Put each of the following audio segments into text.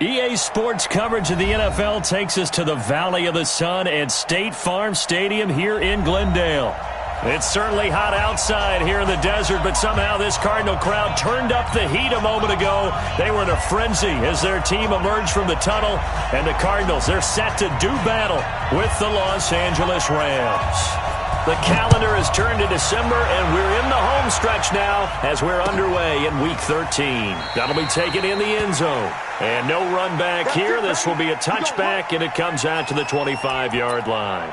EA Sports coverage of the NFL takes us to the Valley of the Sun at State Farm Stadium here in Glendale. It's certainly hot outside here in the desert, but somehow this Cardinal crowd turned up the heat a moment ago. They were in a frenzy as their team emerged from the tunnel, and the Cardinals, they're set to do battle with the Los Angeles Rams. The calendar has turned to December, and we're in the home stretch now as we're underway in Week 13. That'll be taken in the end zone. And no run back here. This will be a touchback, and it comes out to the 25-yard line.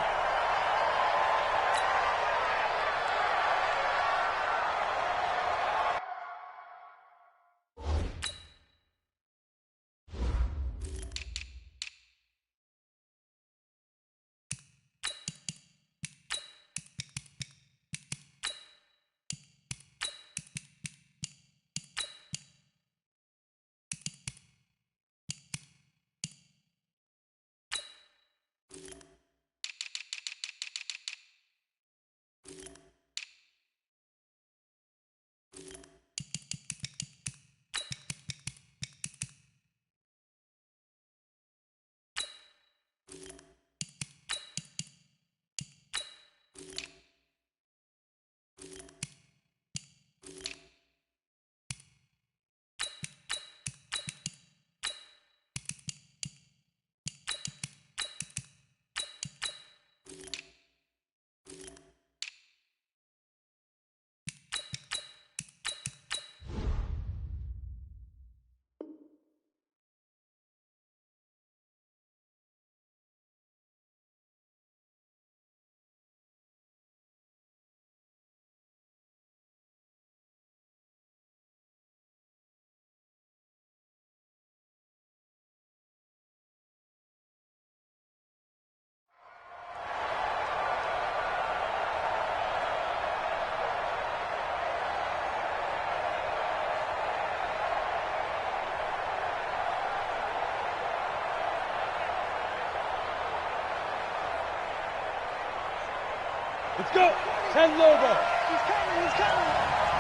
Let's go. 10 Lobo. He's coming.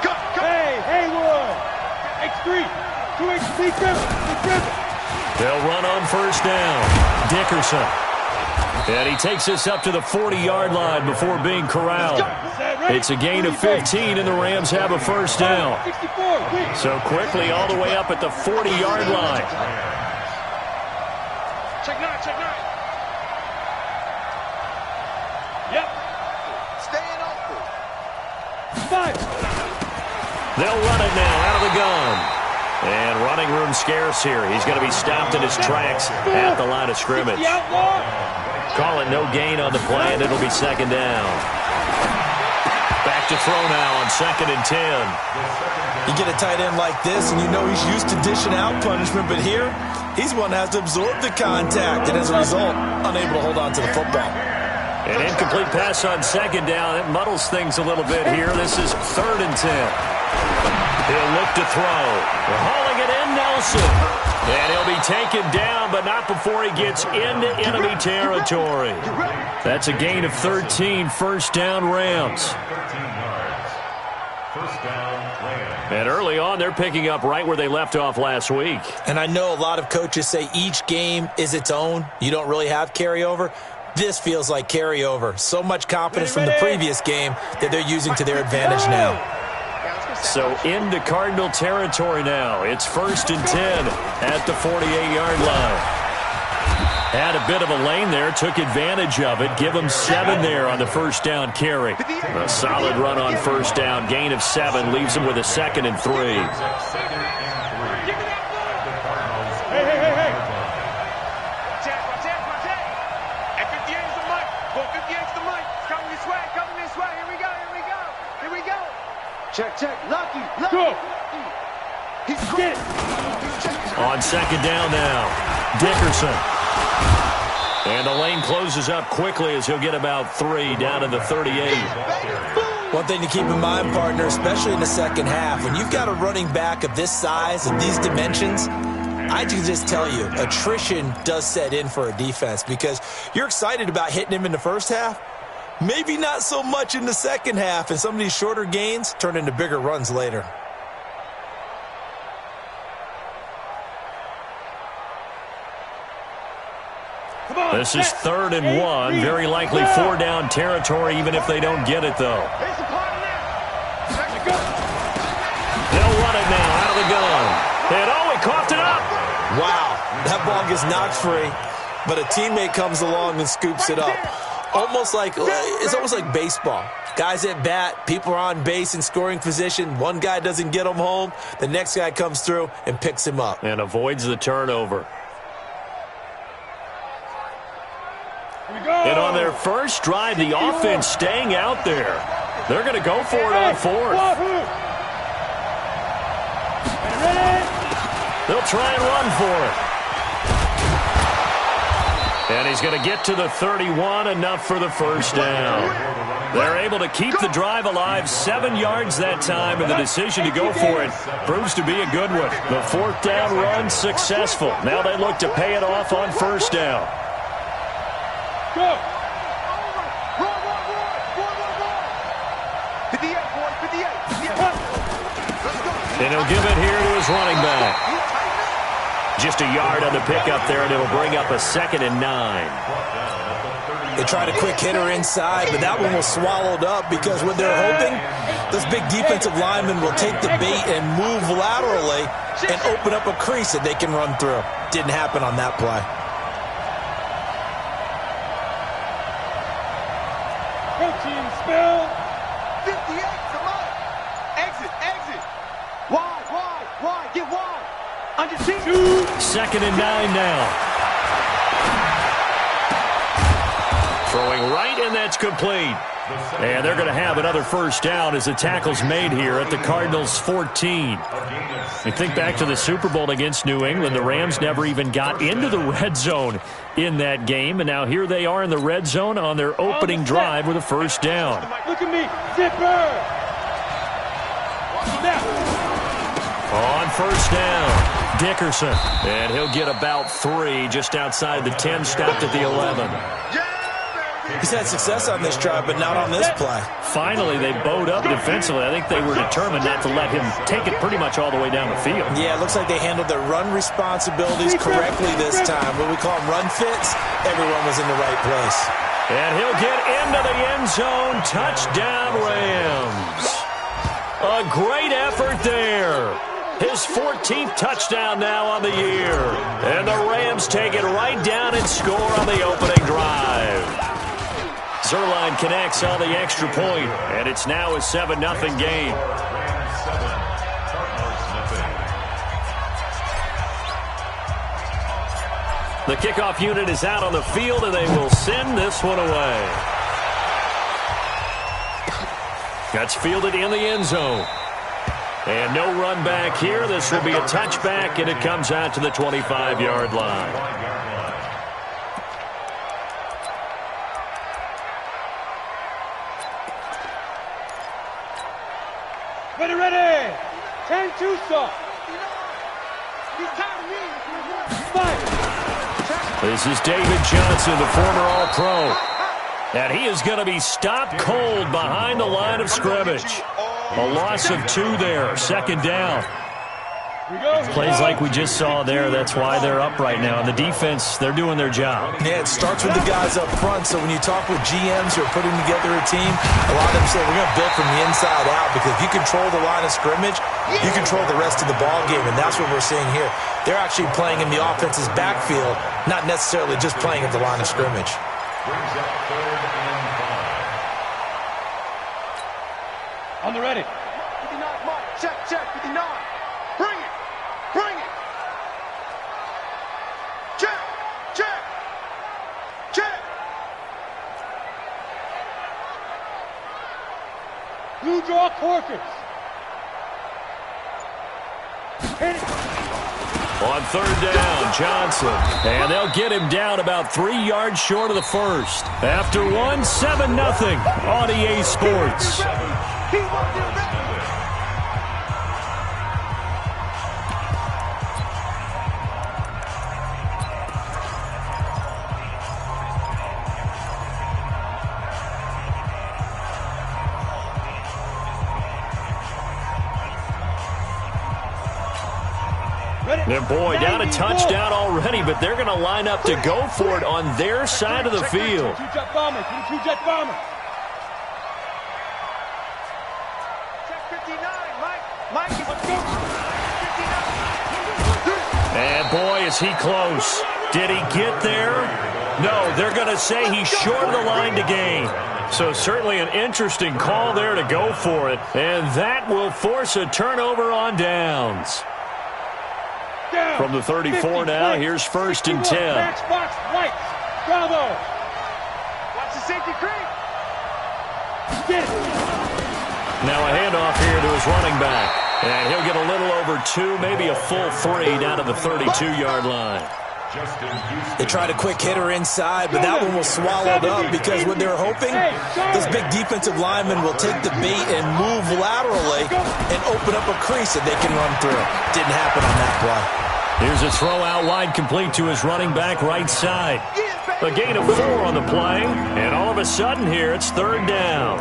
Go. Hey, Haywood. X3. 2X, Lee Griffin. They'll run on first down. Dickerson. And he takes this up to the 40-yard line before being corralled. It's a gain of 15, and the Rams have a first down. So quickly all the way up at the 40-yard line. Check nine. Yep. Staying open. 5. They'll run it now out of the gun. And running room scarce here. He's going to be stopped in his tracks at the line of scrimmage. Call it no gain on the play, and it'll be second down. Back to throw now on 2nd and 10. You get a tight end like this, and you know he's used to dishing out punishment, but here, he's one that has to absorb the contact, and as a result, unable to hold on to the football. An incomplete pass on 2nd down. It muddles things a little bit here. This is 3rd and 10. He'll look to throw. They're hauling it in, Nelson. And he'll be taken down, but not before he gets into enemy territory. That's a gain of 13, first down Rams. And early on, they're picking up right where they left off last week. And I know a lot of coaches say each game is its own. You don't really have carryover. This feels like carryover. So much confidence from the previous game that they're using to their advantage now. So into Cardinal territory now. It's 1st and 10 at the 48-yard line. Had a bit of a lane there, took advantage of it. Give him 7 there on the first down carry. A solid run on first down. Gain of 7 leaves him with a 2nd and 3. Hey. Watch out. At 58's the mic. Go 58's the mic. Coming this way. Here we go. Check. Lucky. Go. He's Get it. On 2nd down now, Dickerson. And the lane closes up quickly as he'll get about 3 down to the 38. One thing to keep in mind, partner, especially in the second half, when you've got a running back of this size and these dimensions, I can just tell you, attrition does set in for a defense because you're excited about hitting him in the first half. Maybe not so much in the second half, and some of these shorter gains turn into bigger runs later. This is 3rd and 1. Very likely 4-down territory, even if they don't get it, though. They'll run it now out of the gun. And, he coughed it up. Wow, that ball gets knocked free, but a teammate comes along and scoops it up. It's almost like baseball. Guys at bat, people are on base in scoring position. One guy doesn't get him home. The next guy comes through and picks him up. And avoids the turnover. And on their first drive, the offense staying out there. They're going to go for it on 4th. They'll try and run for it. And he's going to get to the 31, enough for the first down. They're able to keep the drive alive, 7 yards that time, and the decision to go for it proves to be a good one. The 4th down run successful. Now they look to pay it off on 1st down. Go! And he'll give it here to his running back. Just a yard on the pickup there, and it'll bring up a 2nd and 9. They tried a quick hitter inside, but that one was swallowed up because what they're hoping, those big defensive linemen will take the bait and move laterally and open up a crease that they can run through. Didn't happen on that play. Coaching spell. 58, come on. Exit. Wide, get wide. Under 2. 2nd and 9 now. Throwing right, and that's complete. And they're going to have another first down as the tackle's made here at the Cardinals' 14. You think back to the Super Bowl against New England. The Rams never even got into the red zone in that game. And now here they are in the red zone on their opening drive with a first down. Look at me. Zipper. On first down, Dickerson. And he'll get about 3 just outside the 10, stopped at the 11. He's had success on this drive, but not on this play. Finally, they bowed up defensively. I think they were determined not to let him take it pretty much all the way down the field. Yeah, it looks like they handled their run responsibilities correctly this time. What we call them run fits, everyone was in the right place. And he'll get into the end zone. Touchdown, Rams. A great effort there. His 14th touchdown now on the year. And the Rams take it right down and score on the opening drive. Zerline connects on the extra point, and it's now a 7-0 game. The kickoff unit is out on the field, and they will send this one away. That's fielded in the end zone. And no run back here. This will be a touchback, and it comes out to the 25-yard line. Ready. 10-2 stop. This is David Johnson, the former All-Pro. And he is going to be stopped cold behind the line of scrimmage. A loss of 2 there, 2nd down. Plays like we just saw there, that's why they're up right now. And the defense, they're doing their job. Yeah, it starts with the guys up front. So when you talk with GMs who are putting together a team, a lot of them say we're going to build from the inside out, because if you control the line of scrimmage, you control the rest of the ball game, and that's what we're seeing here. They're actually playing in the offense's backfield, not necessarily just playing at the line of scrimmage. On the ready. 59, Mike. Check, 59. Bring it. Check. Blue draw quarters. On 3rd down, Johnson. And they'll get him down about 3 yards short of the first. After 7-0 on EA Sports. Ready. And boy, down a touchdown already, but they're going to line up to go for it on their side of the field. Two-jet bombers. Two-jet bombers. Check 59, Mike. Mike, let's go. And boy, is he close. Did he get there? No, they're going to say he's short of the line to gain. So certainly an interesting call there to go for it. And that will force a turnover on downs. Down. From the 34 now, here's 1st and 10. Matchbox white. Bravo. Watch the safety creep. Get it. Now a handoff here to his running back. And he'll get a little over 2, maybe a full 3 down to the 32-yard line. They tried a quick hitter inside, but that one was swallowed up because what they're hoping, this big defensive lineman will take the bait and move laterally and open up a crease that they can run through. Didn't happen on that play. Here's a throw out wide, complete to his running back right side. A gain of 4 on the play, and all of a sudden here it's 3rd down.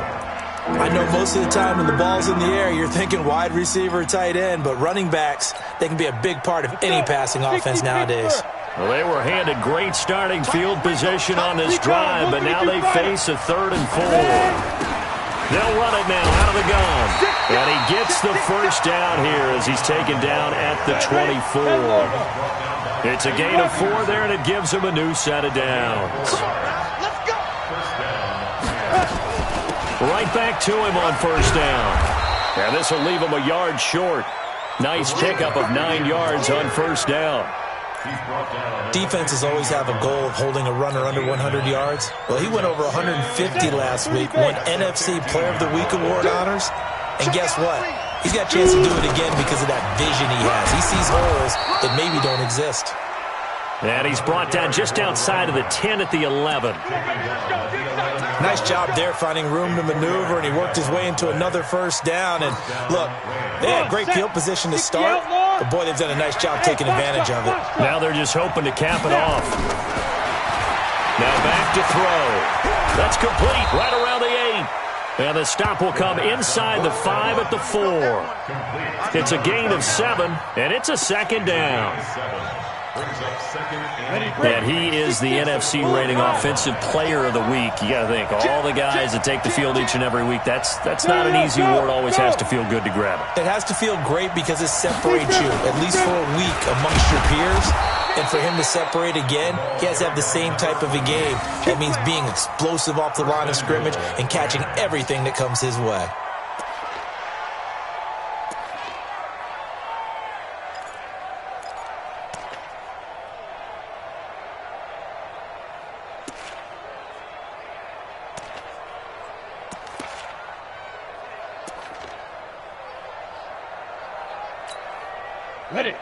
I know most of the time when the ball's in the air, you're thinking wide receiver, tight end, but running backs, they can be a big part of any passing offense nowadays. Well, they were handed great starting field position on this drive, but now they face a 3rd and 4. They'll run it now out of the gun. And he gets the first down here as he's taken down at the 24. It's a gain of 4 there, and it gives him a new set of downs. Right back to him on 1st down. And this will leave him a yard short. Nice pickup of 9 yards on 1st down. Defenses always have a goal of holding a runner under 100 yards. Well, he went over 150 last week, won NFC Player of the Week award honors. And guess what? He's got a chance to do it again because of that vision he has. He sees holes that maybe don't exist. And he's brought down just outside of the 10 at the 11. Nice job there finding room to maneuver, and he worked his way into another 1st down. And look, they had great field position to start, but boy, they've done a nice job taking advantage of it. Now they're just hoping to cap it off. Now back to throw. That's complete right around the 8. And the stop will come inside the 5 at the 4. It's a gain of 7, and it's a 2nd down. And he is the NFC rating offensive player of the week. You got to think, all the guys that take the field each and every week, that's not an easy award. Always has to feel good to grab it. It has to feel great because it separates you, at least for a week, amongst your peers. And for him to separate again, he has to have the same type of a game. That means being explosive off the line of scrimmage and catching everything that comes his way. Ready.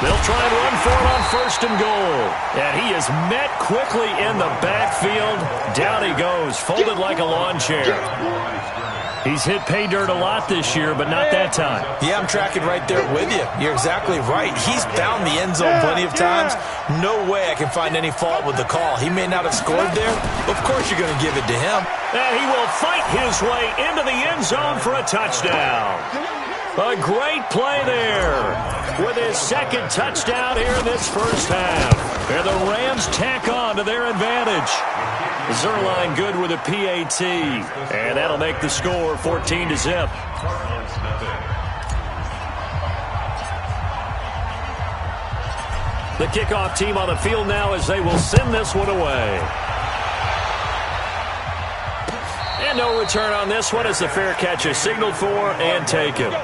They'll try and run for it on 1st and goal. And he is met quickly in the backfield. Down he goes, folded like a lawn chair. He's hit pay dirt a lot this year, but not that time. Yeah, I'm tracking right there with you. You're exactly right. He's found the end zone plenty of times. No way I can find any fault with the call. He may not have scored there, but of course you're going to give it to him. And he will fight his way into the end zone for a touchdown. A great play there with his 2nd touchdown here in this 1st half. And the Rams tack on to their advantage. Zerline good with a PAT. And that'll make the score 14-0. The kickoff team on the field now as they will send this one away. And no return on this one as the fair catch is signaled for and taken.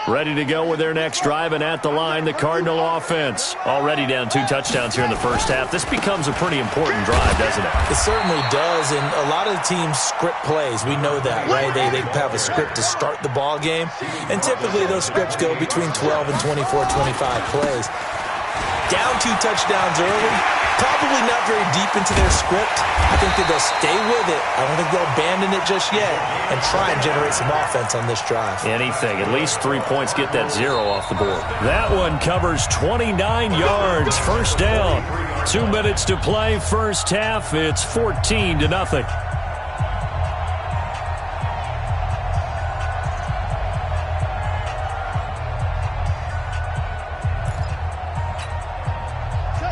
Ready to go with their next drive, and at the line, the Cardinal offense. Already down 2 touchdowns here in the first half. This becomes a pretty important drive, doesn't it? It certainly does, and a lot of the teams script plays. We know that, right? They have a script to start the ball game, and typically those scripts go between 12 and 24, 25 plays. Down 2 touchdowns early, probably not very deep into their script. I think that they'll stay with it. I don't think they'll abandon it just yet and try and generate some offense on this drive. Anything. At least 3 points, get that 0 off the board. That one covers 29 yards. First down. 2 minutes to play. First half. It's 14-0.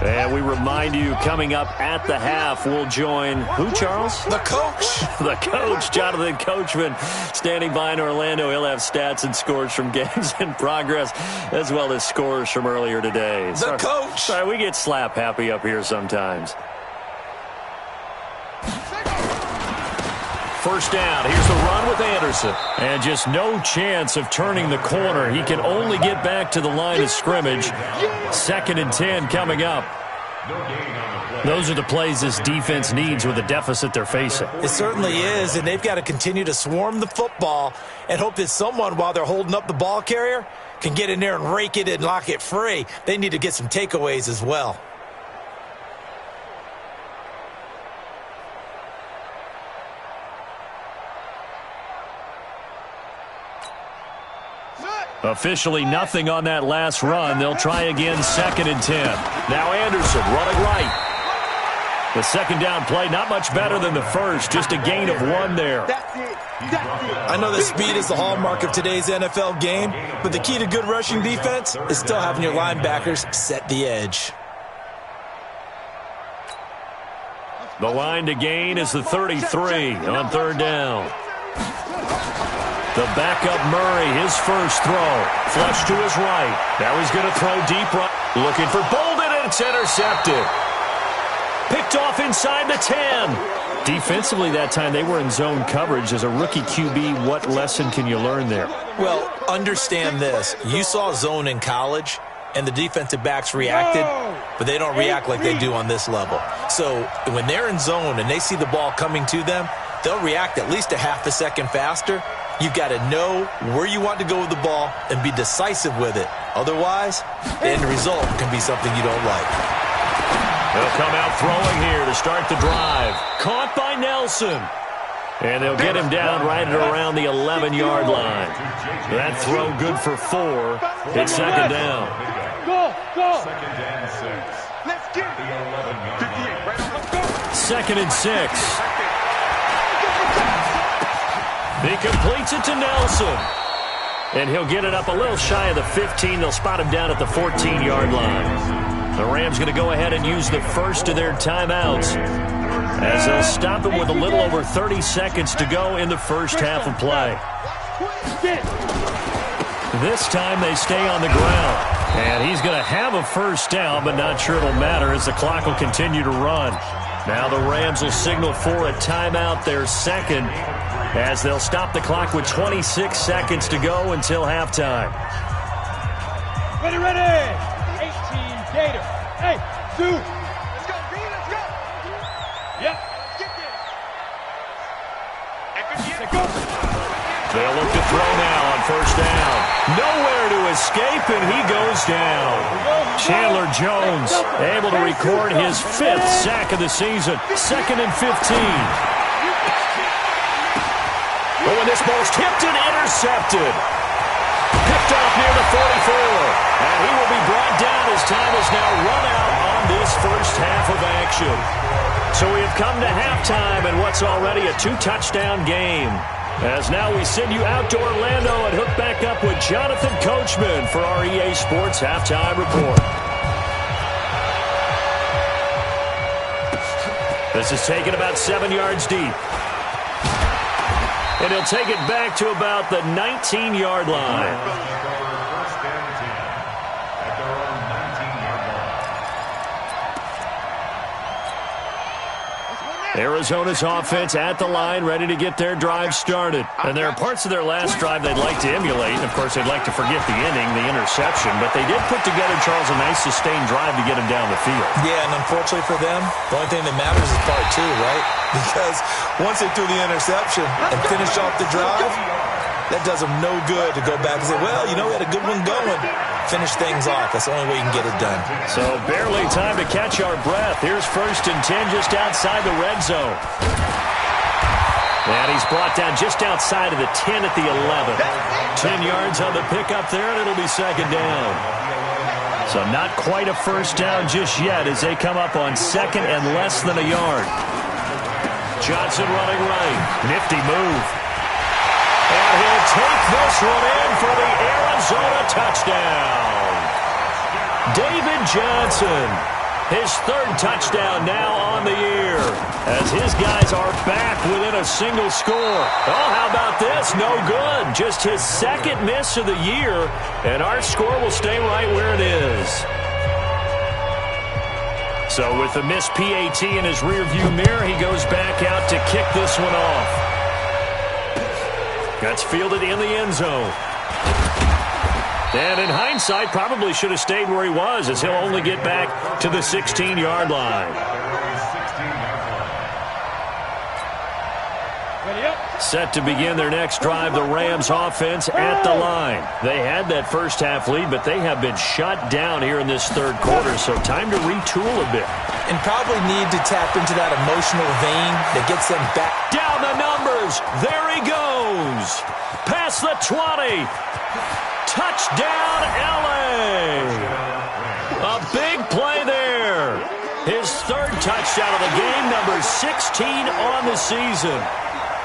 And we remind you, coming up at the half, we'll join who, Charles? The coach. The coach, Jonathan Coachman, standing by in Orlando. He'll have stats and scores from games in progress, as well as scores from earlier today. The coach. Sorry, we get slap happy up here sometimes. First down. Here's the run with Anderson. And just no chance of turning the corner. He can only get back to the line of scrimmage. 2nd and 10 coming up. Those are the plays this defense needs with the deficit they're facing. It certainly is, and they've got to continue to swarm the football and hope that someone, while they're holding up the ball carrier, can get in there and rake it and lock it free. They need to get some takeaways as well. Officially nothing on that last run. They'll try again, 2nd and 10. Now Anderson running right. The second down play, not much better than the first. Just a gain of 1 there. I know that speed is the hallmark of today's NFL game, but the key to good rushing defense is still having your linebackers set the edge. The line to gain is the 33 on 3rd down. The backup Murray, his first throw. Flush to his right. Now he's going to throw deep right. Looking for Bolden, and it's intercepted. Picked off inside the 10. Defensively that time, they were in zone coverage. As a rookie QB, what lesson can you learn there? Well, understand this. You saw zone in college, and the defensive backs reacted, but they don't react like they do on this level. So when they're in zone and they see the ball coming to them, they'll react at least a half a second faster. You've got to know where you want to go with the ball and be decisive with it. Otherwise, the end result can be something you don't like. They'll come out throwing here to start the drive. Caught by Nelson. And they'll get him down right at around the 11-yard line. That throw good for 4. It's 2nd down. Go, go. 2nd and 6. He completes it to Nelson. And he'll get it up a little shy of the 15. They'll spot him down at the 14-yard line. The Rams going to go ahead and use the first of their timeouts, as they'll stop him with a little over 30 seconds to go in the first half of play. This time they stay on the ground. And he's going to have a first down, but not sure it'll matter as the clock will continue to run. Now the Rams will signal for a timeout, their second, as they'll stop the clock with 26 seconds to go until halftime. Ready, ready. 18 Gator. Hey, Sue. Let's go, B, let's go. Yep. Get there. They'll look to throw now on first down. Nowhere to escape, and he goes down. Chandler Jones able to record his 5th sack of the season. 2nd and 15. Oh, and this ball's tipped and intercepted. Picked off near the 44. And he will be brought down as time is now run out on this first half of action. So we have come to halftime in what's already a 2-touchdown game. As now we send you out to Orlando and hook back up with Jonathan Coachman for our EA Sports Halftime Report. This is taken about 7 yards deep. And he'll take it back to about the 19-yard line. Arizona's offense at the line, ready to get their drive started. And there are parts of their last drive they'd like to emulate. And, of course, they'd like to forget the inning, the interception. But they did put together, Charles, a nice sustained drive to get them down the field. Yeah, and unfortunately for them, the only thing that matters is part two, right? Because once they threw the interception and finished off the drive, that does them no good to go back and say, well, you know, we had a good one going. Finish things off. That's the only way you can get it done. So barely time to catch our breath. Here's 1st and 10 just outside the red zone. And he's brought down just outside of the 10 at the 11. 10 yards on the pickup there, and it'll be 2nd down. So not quite a first down just yet as they come up on 2nd and less than a yard. Johnson running right. Nifty move. And he'll take this one in for the Arizona touchdown. David Johnson, his 3rd touchdown now on the year, as his guys are back within a single score. Oh, how about this? No good. Just his 2nd miss of the year, and our score will stay right where it is. So with the missed PAT in his rearview mirror, he goes back out to kick this one off. That's fielded in the end zone. And in hindsight, probably should have stayed where he was, as he'll only get back to the 16-yard line. Set to begin their next drive, the Rams offense at the line. They had that first half lead, but they have been shut down here in this 3rd quarter, so time to retool a bit. And probably need to tap into that emotional vein that gets them back. Down the numbers. There he goes. Past the 20. Touchdown, L.A. A big play there. His 3rd touchdown of the game, number 16 on the season.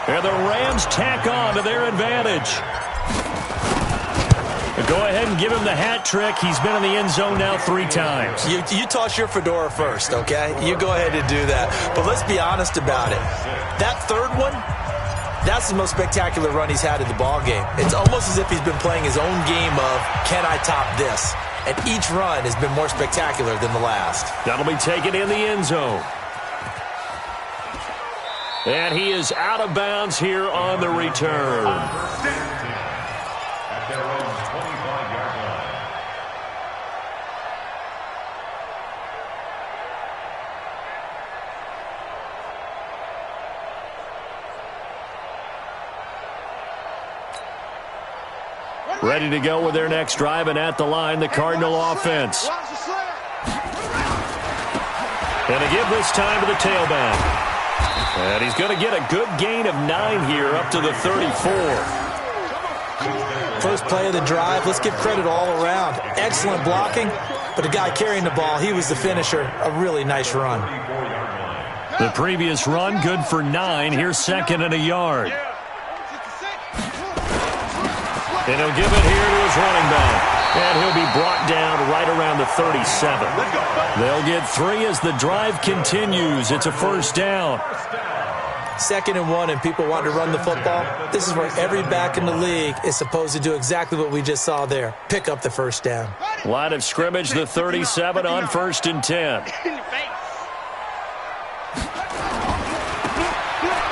And the Rams tack on to their advantage. Go ahead and give him the hat trick. He's been in the end zone now 3 times. You toss your fedora first, okay? You go ahead and do that. But let's be honest about it. That 3rd one, that's the most spectacular run he's had in the ballgame. It's almost as if he's been playing his own game of, can I top this? And each run has been more spectacular than the last. That'll be taken in the end zone. And he is out of bounds here on the return. Ready to go with their next drive, and at the line, the Cardinal offense. And to give this time to the tailback. And he's going to get a good gain of 9 here, up to the 34. First play of the drive, let's give credit all around. Excellent blocking, but the guy carrying the ball, he was the finisher. A really nice run. The previous run, good for 9. Here's 2nd and a yard. And he'll give it here to his running back. And he'll be brought down right around the 37. They'll get 3 as the drive continues. It's a first down. 2nd and 1, and people want to run the football. This is where every back in the league is supposed to do exactly what we just saw there. Pick up the first down. Line of scrimmage, the 37 on 1st and 10.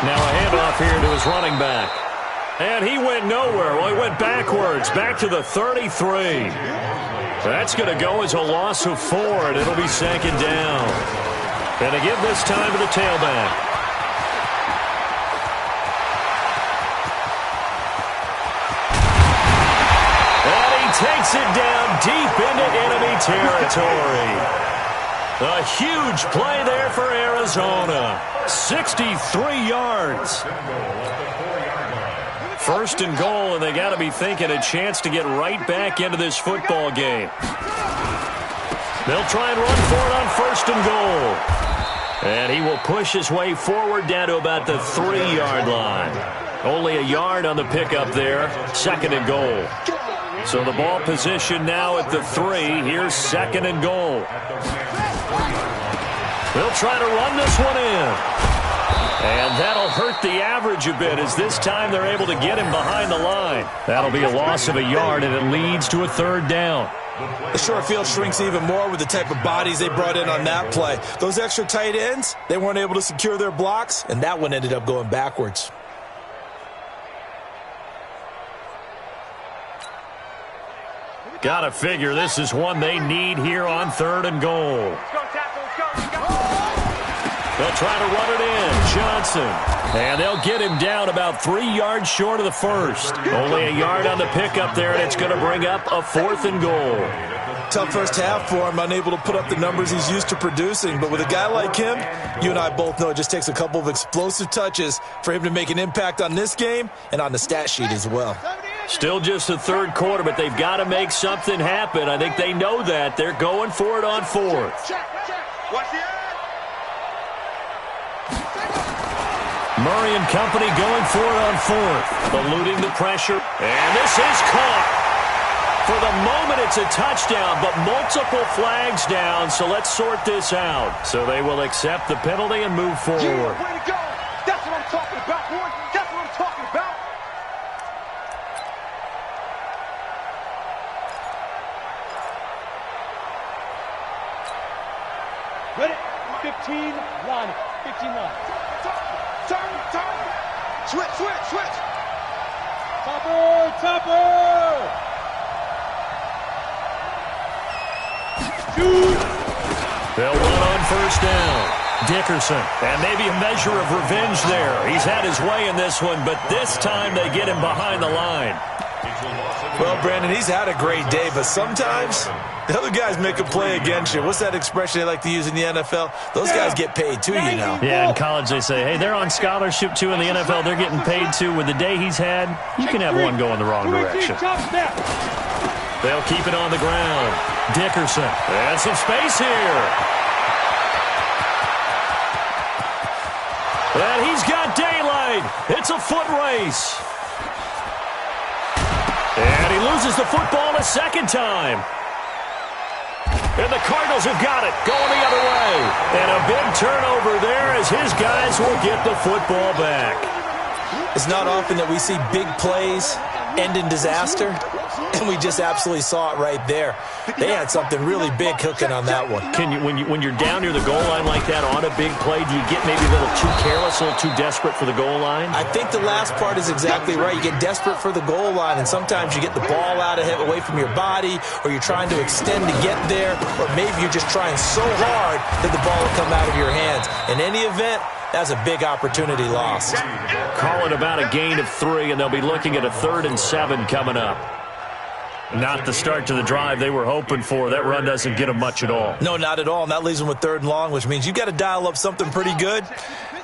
Now a handoff here to his running back. And he went nowhere. Well, he went backwards, back to the 33. That's going to go as a loss of 4, and it'll be 2nd down. And to give this time to the tailback. And he takes it down deep into enemy territory. A huge play there for Arizona. 63 yards. 1st and goal, and they got to be thinking a chance to get right back into this football game. They'll try and run for it on 1st and goal. And he will push his way forward down to about the 3-yard line. Only a yard on the pickup there. 2nd and goal. So the ball position now at the 3. Here's 2nd and goal. They'll try to run this one in. And that'll hurt the average a bit as this time they're able to get him behind the line. That'll be a loss of a yard, and it leads to a third down. The short field shrinks even more with the type of bodies they brought in on that play. Those extra tight ends, they weren't able to secure their blocks, and that one ended up going backwards. Gotta figure this is one they need here on 3rd and goal. They'll try to run it in. Johnson. And they'll get him down about 3 yards short of the first. Only a yard on the pickup there, and it's going to bring up a 4th and goal. Tough first half for him, unable to put up the numbers he's used to producing. But with a guy like him, you and I both know it just takes a couple of explosive touches for him to make an impact on this game and on the stat sheet as well. Still just the third quarter, but they've got to make something happen. I think they know that. They're going for it on 4th. Murray and company going for it on 4th. Eluding the pressure. And this is caught. For the moment, it's a touchdown, but multiple flags down, so let's sort this out. So they will accept the penalty and move forward. Yeah, way to go. That's what I'm talking about, boy. That's what I'm talking about. Ready? 15 line. 15 line. Turn. Switch. Topper. Shoot. They'll run on 1st down. Dickerson. And maybe a measure of revenge there. He's had his way in this one, but this time they get him behind the line. Well, Brandon, he's had a great day, but sometimes the other guys make a play against you. What's that expression they like to use in the NFL? Those guys get paid too, you know. Yeah, in college they say, hey, they're on scholarship too. In the NFL, they're getting paid too. With the day he's had, you can have one go in the wrong direction. They'll keep it on the ground. Dickerson. And some space here. And he's got daylight. It's a foot race. And he loses the football a second time. And the Cardinals have got it, going the other way. And a big turnover there as his guys will get the football back. It's not often that we see big plays end in disaster, and we just absolutely saw it right there. They had something really big cooking on that one. Can you, when you're down near the goal line like that on a big play, do you get maybe a little too careless, a little too desperate for the goal line? I think the last part is exactly right. You get desperate for the goal line, and sometimes you get the ball out of it, away from your body, or you're trying to extend to get there, or maybe you're just trying so hard that the ball will come out of your hands. In any event, that's a big opportunity lost. Calling about a gain of 3, and they'll be looking at a 3rd and 7 coming up. Not the start to the drive they were hoping for. That run doesn't get them much at all. No, not at all. And that leaves them with 3rd and long, which means you've got to dial up something pretty good.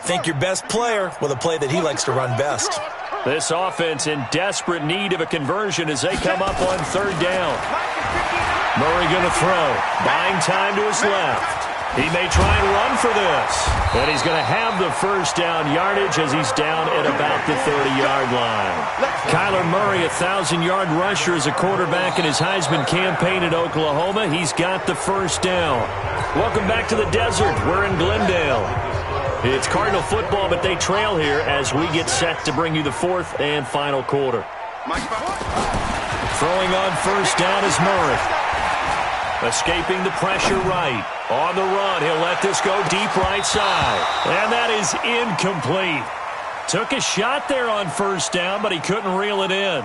Think your best player with a play that he likes to run best. This offense in desperate need of a conversion as they come up on 3rd down. Murray going to throw. Buying time to his left. He may try and run for this. But he's going to have the 1st down yardage as he's down at about the 30-yard line. Kyler Murray, 1,000-yard rusher as a quarterback in his Heisman campaign at Oklahoma. He's got the 1st down. Welcome back to the desert. We're in Glendale. It's Cardinal football, but they trail here as we get set to bring you the 4th and final quarter. Throwing on 1st down is Murray. Escaping the pressure right. On the run, he'll let this go deep right side. And that is incomplete. Took a shot there on 1st down, but he couldn't reel it in.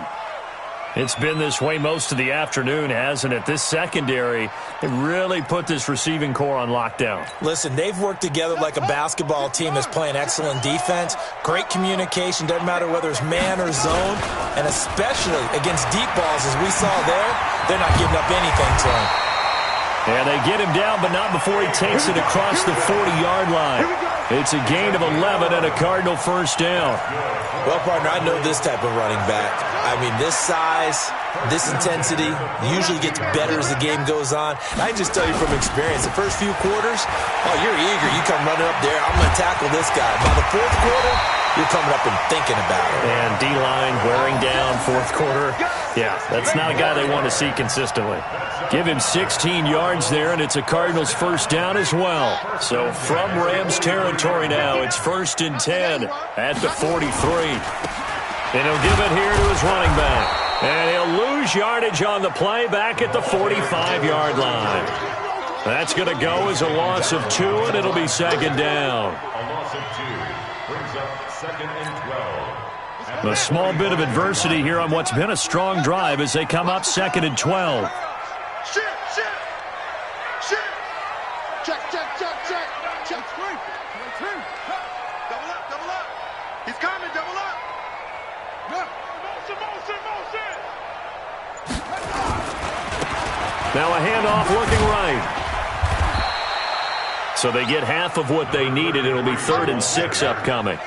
It's been this way most of the afternoon, hasn't it? This secondary, they really put this receiving core on lockdown. Listen, they've worked together like a basketball team that's playing excellent defense. Great communication, doesn't matter whether it's man or zone. And especially against deep balls, as we saw there, they're not giving up anything to him. And they get him down, but not before he takes it across the 40-yard line. It's a gain of 11 and a Cardinal 1st down. Well, partner, I know this type of running back. I mean, this size, this intensity usually gets better as the game goes on. I can just tell you from experience, the first few quarters, oh, you're eager. You come running up there, I'm going to tackle this guy. By the 4th quarter, you're coming up and thinking about it. And D-line wearing down fourth quarter. Yeah, that's not a guy they want to see consistently. Give him 16 yards there, and it's a Cardinals first down as well. So from Rams territory now, it's 1st and 10 at the 43. And he'll give it here to his running back. And he'll lose yardage on the play back at the 45-yard line. That's going to go as a loss of 2, and it'll be 2nd down. A loss of 2 brings up 2nd and 12. A small bit of adversity here on what's been a strong drive as they come up 2nd and 12. Shit. Check. Double up. He's coming, double up. Motion. Now a handoff looking right. So they get half of what they needed. It'll be 3rd and 6 upcoming.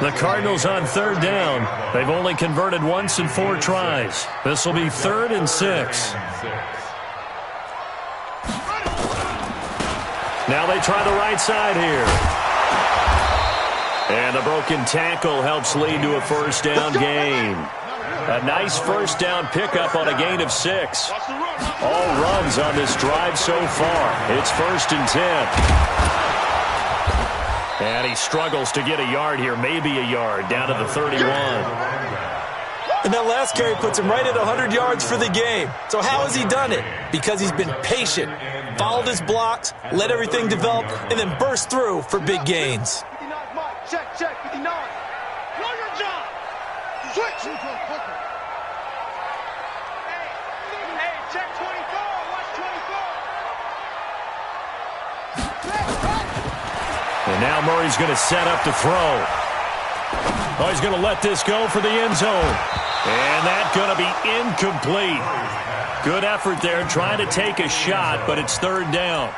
The Cardinals on 3rd down. They've only converted once in 4 tries. This will be 3rd and 6. Now they try the right side here. And the broken tackle helps lead to a first down gain. A nice first down pickup on a gain of 6. All runs on this drive so far. It's 1st and 10. And he struggles to get a yard here, maybe a yard, down to the 31. And that last carry puts him right at 100 yards for the game. So how has he done it? Because he's been patient, followed his blocks, let everything develop, and then burst through for big gains. 59, Mike. Check. 59. Know your job. Switch. Hey, check 24. Watch 24. And now Murray's going to set up to throw. Oh, he's going to let this go for the end zone. And that's going to be incomplete. Good effort there trying to take a shot, but it's 3rd down.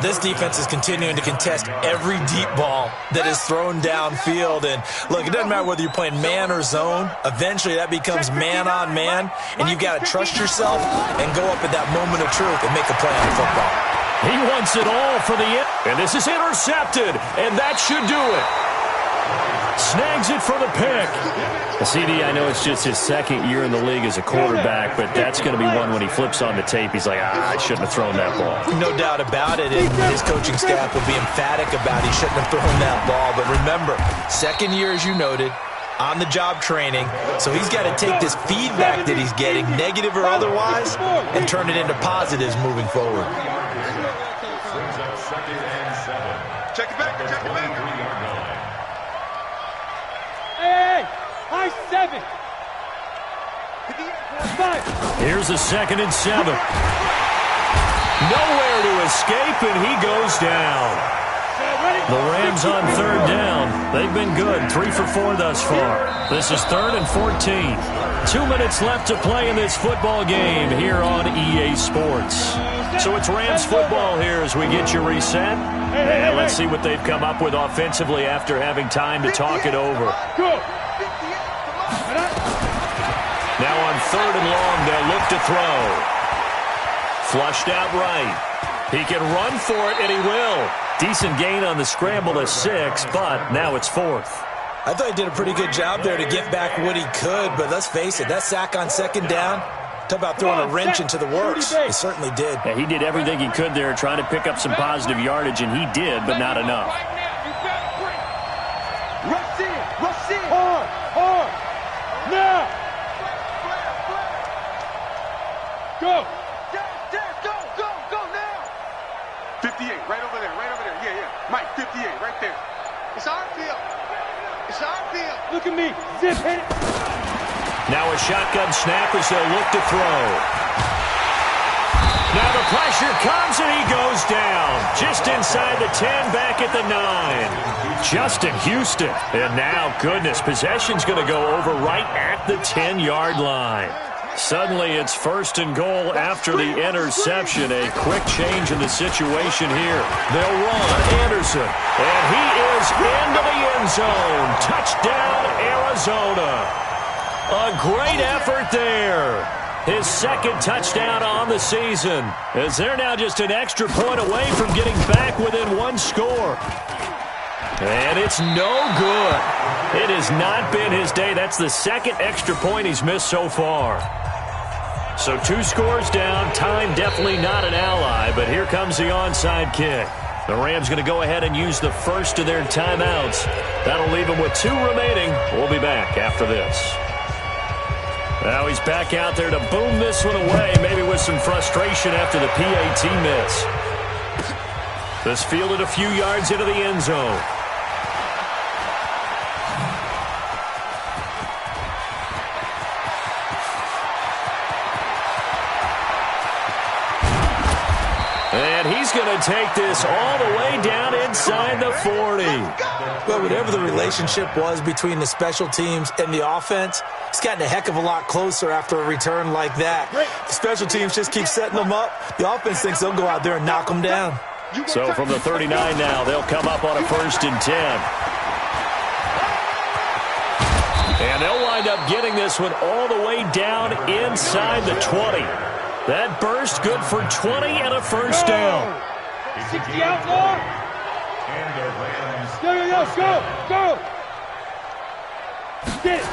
This defense is continuing to contest every deep ball that is thrown downfield. And look, it doesn't matter whether you're playing man or zone. Eventually that becomes man on man, and you've got to trust yourself and go up at that moment of truth and make a play on the football. He wants it all for the end. And this is intercepted, and that should do it. Snags it for the pick. CD, I know it's just his 2nd year in the league as a quarterback, but that's going to be one when he flips on the tape. He's like, I shouldn't have thrown that ball. No doubt about it, and his coaching staff will be emphatic about he shouldn't have thrown that ball. But remember, 2nd year, as you noted, on-the-job training, so he's got to take this feedback that he's getting, negative or otherwise, and turn it into positives moving forward. Check it back. Hey, high 7. 5. Here's a 2nd and 7. Nowhere to escape, and he goes down. The Rams on 3rd down. They've been good, 3 for 4 thus far. This is 3rd and 14. 2 minutes left to play in this football game here on EA Sports. So it's Rams football here as we get you reset. And let's see what they've come up with offensively after having time to talk it over. Now on 3rd and long, they'll look to throw. Flushed out right. He can run for it, and he will. Decent gain on the scramble to 6, but now it's 4th. I thought he did a pretty good job there to get back what he could, but let's face it, that sack on 2nd down, talk about throwing a wrench into the works. He certainly did. Yeah, he did everything he could there trying to pick up some positive yardage, and he did, but not enough. Rush in. Hard. Now. Go. Go now. 58, right over there. Yeah. Mike, 58, right there. It's our field. Look at me. Zip, hit it. Now a shotgun snap as they'll look to throw. Now the pressure comes, and he goes down. Just inside the 10, back at the 9. Justin Houston. And now, goodness, possession's going to go over right at the 10-yard line. Suddenly, it's 1st and goal after the interception. A quick change in the situation here. They'll run Anderson, and he is into the end zone. Touchdown, Arizona. A great effort there. His 2nd touchdown on the season, as they're now just an extra point away from getting back within 1 score. And it's no good. It has not been his day. That's the second extra point he's missed so far. So 2 scores down. Time definitely not an ally, but here comes the onside kick. The Rams going to go ahead and use the first of their timeouts. That'll leave them with 2 remaining. We'll be back after this. Now he's back out there to boom this one away, maybe with some frustration after the PAT miss. This fielded a few yards into the end zone. And he's going to take this all the way down inside the 40. Well, whatever the relationship was between the special teams and the offense, it's gotten a heck of a lot closer after a return like that. The special teams just keep setting them up. The offense thinks they'll go out there and knock them down. So from the 39 now, they'll come up on a 1st and 10. And they'll wind up getting this one all the way down inside the 20. That burst good for 20 and a first down. 60 out more. And the Rams. Go. Get it.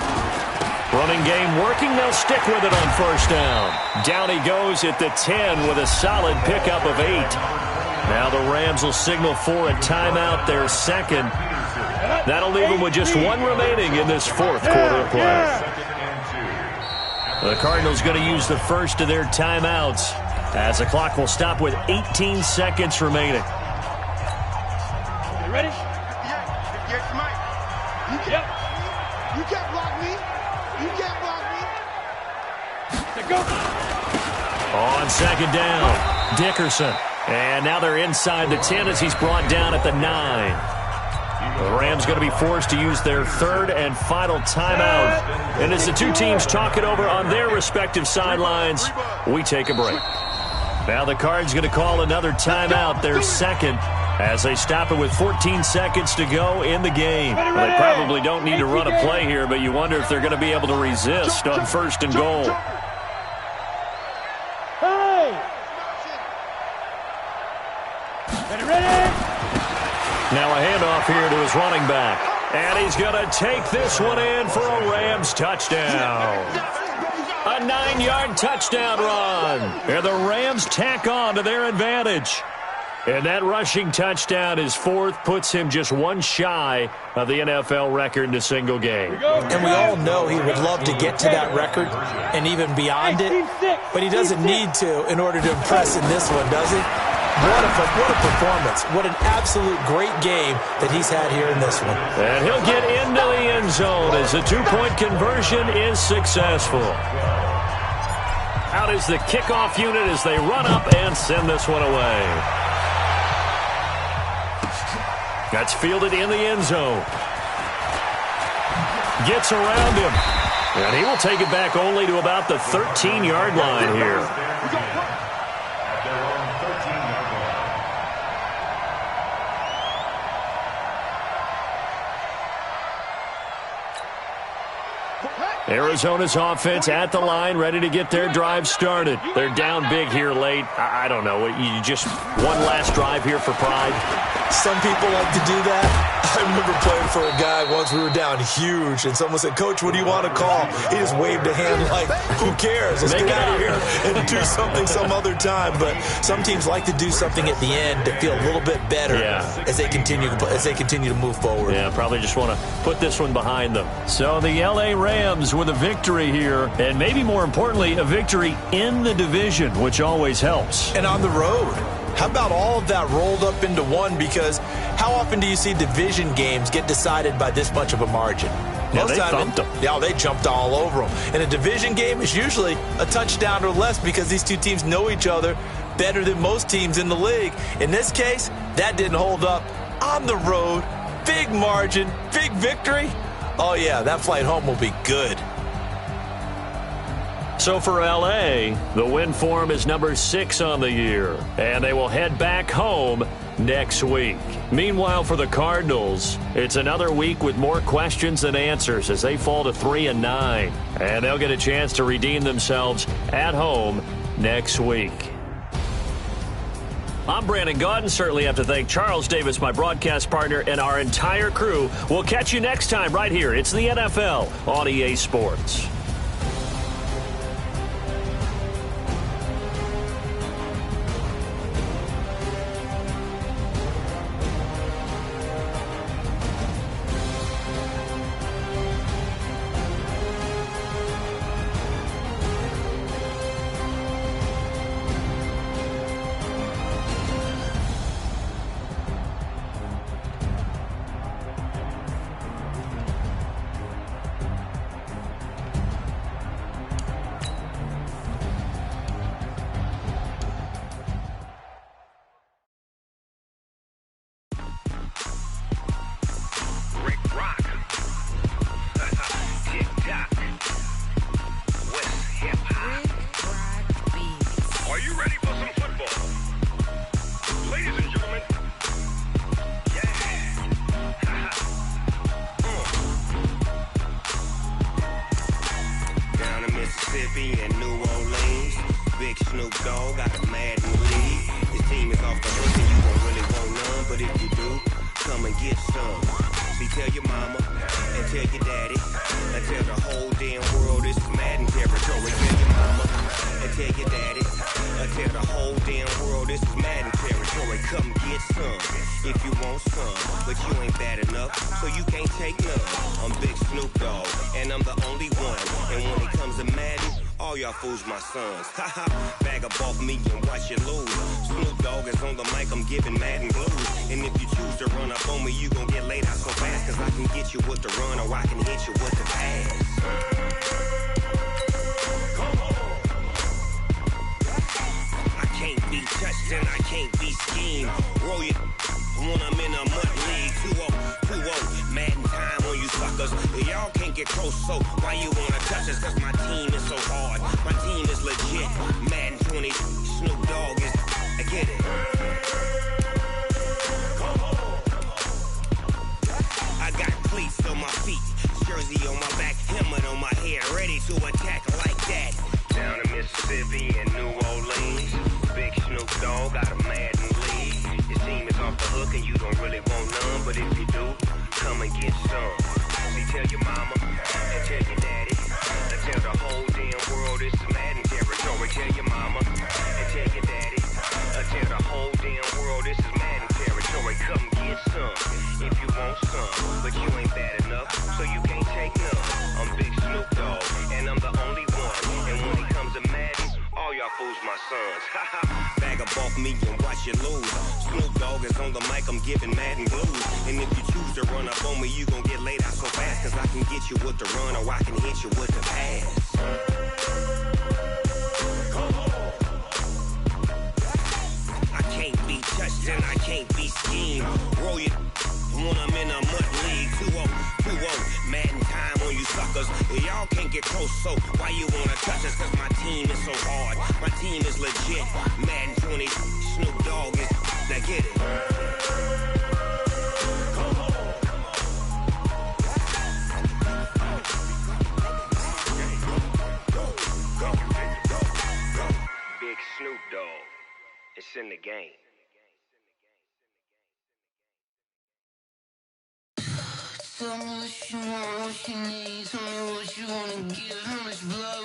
Running game working. They'll stick with it on first down. Down he goes at the 10 with a solid pickup of 8. Now the Rams will signal for a timeout, their second. That'll leave them with just 1 remaining in this 4th quarter of play. The Cardinals going to use the first of their timeouts as the clock will stop with 18 seconds remaining. You ready? Yes, Mike. You can't block me. You can't block me. Go. On second down, Dickerson. And now they're inside the 10 as he's brought down at the 9. The Rams going to be forced to use their 3rd and final timeout. And as the 2 teams talk it over on their respective sidelines, we take a break. Now the Cards going to call another timeout, their 2nd, as they stop it with 14 seconds to go in the game. Well, they probably don't need to run a play here, but you wonder if they're going to be able to resist on 1st and goal. Hey! Ready? Now a handoff here to his running back. And he's going to take this one in for a Rams touchdown. A 9-yard touchdown run. And the Rams tack on to their advantage. And that rushing touchdown, his 4th, puts him just 1 shy of the NFL record in a single game. And we all know he would love to get to that record and even beyond it. But he doesn't need to in order to impress in this one, does he? What a performance. What an absolute great game that he's had here in this one. And he'll get into the end zone as the 2-point conversion is successful. Out is the kickoff unit as they run up and send this one away. That's fielded in the end zone. Gets around him. And he will take it back only to about the 13-yard line here. Arizona's offense at the line, ready to get their drive started. They're down big here late. I don't know. You just one last drive here for pride? Some people like to do that. I remember playing for a guy once. We were down huge, and someone said, "Coach, what do you want to call?" He just waved a hand like, who cares? Let's get out of here and do something some other time. But some teams like to do something at the end to feel a little bit better as they continue to move forward. Yeah, probably just want to put this one behind them. So the L.A. Rams with a victory here, and maybe more importantly, a victory in the division, which always helps. And on the road. How about all of that rolled up into one? Because how often do you see division games get decided by this much of a margin? Yeah, they thumped them. Yeah, they jumped all over them. And a division game is usually a touchdown or less because these 2 teams know each other better than most teams in the league. In this case, that didn't hold up. On the road, big margin, big victory. Oh, yeah, that flight home will be good. So for L.A., the win form is number 6 on the year, and they will head back home next week. Meanwhile, for the Cardinals, it's another week with more questions than answers as they fall to 3-9, and they'll get a chance to redeem themselves at home next week. I'm Brandon Gaudin. Certainly have to thank Charles Davis, my broadcast partner, and our entire crew. We'll catch you next time right here. It's the NFL on EA Sports. Fools my sons. Haha, bag up off me and watch you lose. Snoop Dogg is on the mic, I'm giving Madden blues. And if you choose to run up on me, you gon' get laid out so fast. Cause I can get you with the run or I can hit you with the pass. I can't be touched and I can't be schemed. Roll you when I'm in a mud league. 2-0, 2-0, Madden time on you suckers. Y'all can't get close, so why you wanna touch us? Cause my team is so hard. My team is legit. Madden 20, Snoop Dogg is, I get it. I got cleats on my feet, jersey on my back, helmet on my head, ready to attack like that. Down in Mississippi and New Orleans, big Snoop Dogg got a Madden lead. Your team is off the hook and you don't really want none, but if you do, come and get some. See, tell your mama and tell your daddy, and tell the whole damn world it's Madden territory. Tell your mama and tell your daddy, and tell the whole damn world this is Madden territory. Come get some if you want some, but you ain't bad enough, so you can't take none. I'm Big Snoop Dogg, and I'm the only one. And when it comes to Madden, all y'all fools my sons. Bag up off me and watch you lose. Snoop Dogg is on the mic, I'm giving Madden blues. And if you choose to run up on me, you gon' get laid out so fast. Cause I can get you with the run or I can hit you with the pass. I can't be touched and I can't be schemed. Roll you when I'm in a mud league. 2-0, 2-0, Madden time on you suckers. Y'all can't get close, so why you wanna touch us? Cause my team is so hard. My team is legit. Madden 20, Snoop Dogg is, now get it. Big Snoop Dogg, it's in the game. Tell me what you want, what you need. Tell me what you wanna give. How much blood?